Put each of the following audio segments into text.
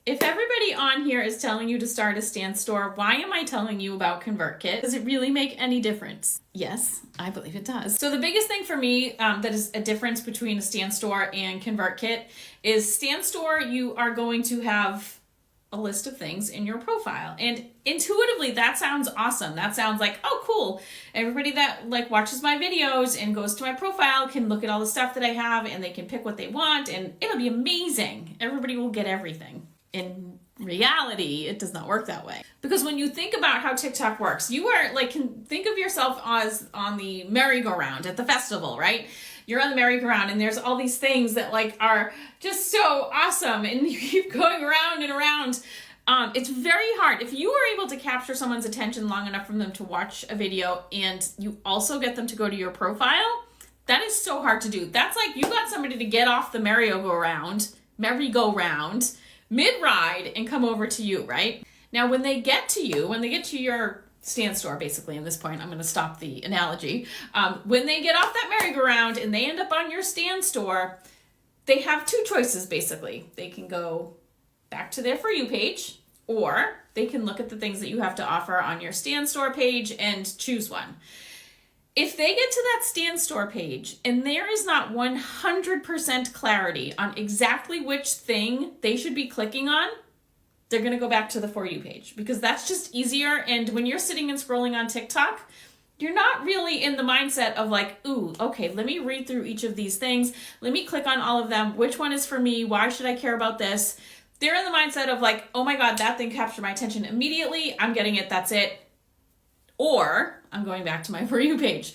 If everybody on here is telling you to start a stand store, why am I telling you about ConvertKit? Does it really make any difference? Yes, I believe it does. So the biggest thing for me that is a difference between a stand store and ConvertKit is stand store, you are going to have a list of things in your profile. And intuitively, that sounds awesome. That sounds like, oh, cool. Everybody that like watches my videos and goes to my profile can look at all the stuff that I have and they can pick what they want and it'll be amazing. Everybody will get everything. In reality, it does not work that way. Because when you think about how TikTok works, you are like, can think of yourself as on the merry-go-round at the festival, right? You're on the merry-go-round and there's all these things that like are just so awesome and you keep going around and around. It's very hard. If you are able to capture someone's attention long enough for them to watch a video and you also get them to go to your profile, that is so hard to do. That's like you got somebody to get off the merry-go-round mid-ride and come over to you, right? Now, when they get to you, when they get to your stand store, basically, at this point, I'm going to stop the analogy. When they get off that merry-go-round and they end up on your stand store, they have two choices, basically. They can go back to their For You page, or they can look at the things that you have to offer on your stand store page and choose one. If they get to that stand store page and there is not 100% clarity on exactly which thing they should be clicking on, they're going to go back to the For You page because that's just easier. And when you're sitting and scrolling on TikTok, you're not really in the mindset of like, ooh, okay, let me read through each of these things. Let me click on all of them. Which one is for me? Why should I care about this? They're in the mindset of like, oh my God, that thing captured my attention immediately. I'm getting it. That's it. Or I'm going back to my For You page.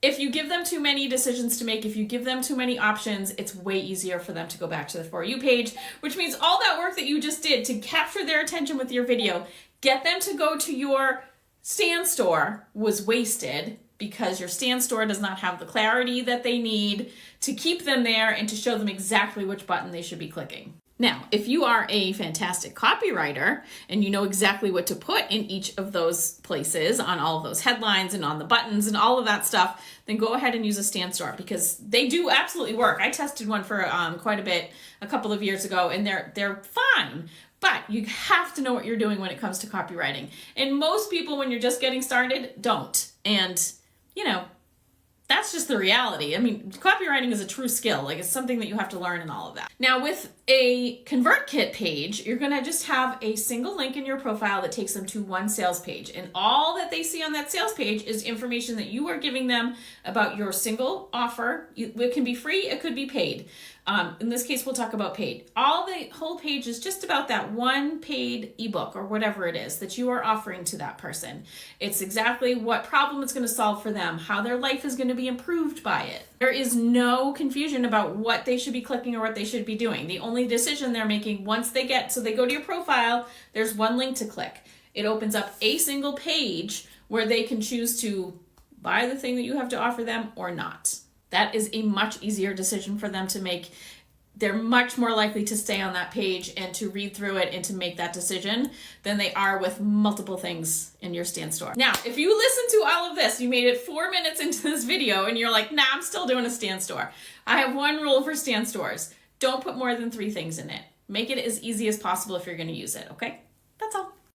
If you give them too many decisions to make, if you give them too many options, it's way easier for them to go back to the For You page, which means all that work that you just did to capture their attention with your video, get them to go to your stand store was wasted because your stand store does not have the clarity that they need to keep them there and to show them exactly which button they should be clicking. Now, if you are a fantastic copywriter and you know exactly what to put in each of those places on all of those headlines and on the buttons and all of that stuff, then go ahead and use a stand store because they do absolutely work. I tested one for quite a bit a couple of years ago and they're fine. But you have to know what you're doing when it comes to copywriting. And most people, when you're just getting started, don't. And, you know, that's just the reality. I mean, copywriting is a true skill. Like it's something that you have to learn and all of that. Now with a ConvertKit page, you're going to just have a single link in your profile that takes them to one sales page. And all that they see on that sales page is information that you are giving them about your single offer. It can be free, it could be paid. In this case, we'll talk about paid. The whole page is just about that one paid ebook or whatever it is that you are offering to that person. It's exactly what problem it's going to solve for them, how their life is going to be improved by it. There is no confusion about what they should be clicking or what they should be doing. The only decision they're making once they go to your profile, there's one link to click. It opens up a single page where they can choose to buy the thing that you have to offer them or not. That is a much easier decision for them to make. They're much more likely to stay on that page and to read through it and to make that decision than they are with multiple things in your stand store. Now, if you listen to all of this, you made it 4 minutes into this video and you're like, nah, I'm still doing a stand store. I have one rule for stand stores. Don't put more than 3 things in it. Make it as easy as possible if you're going to use it, okay? That's all.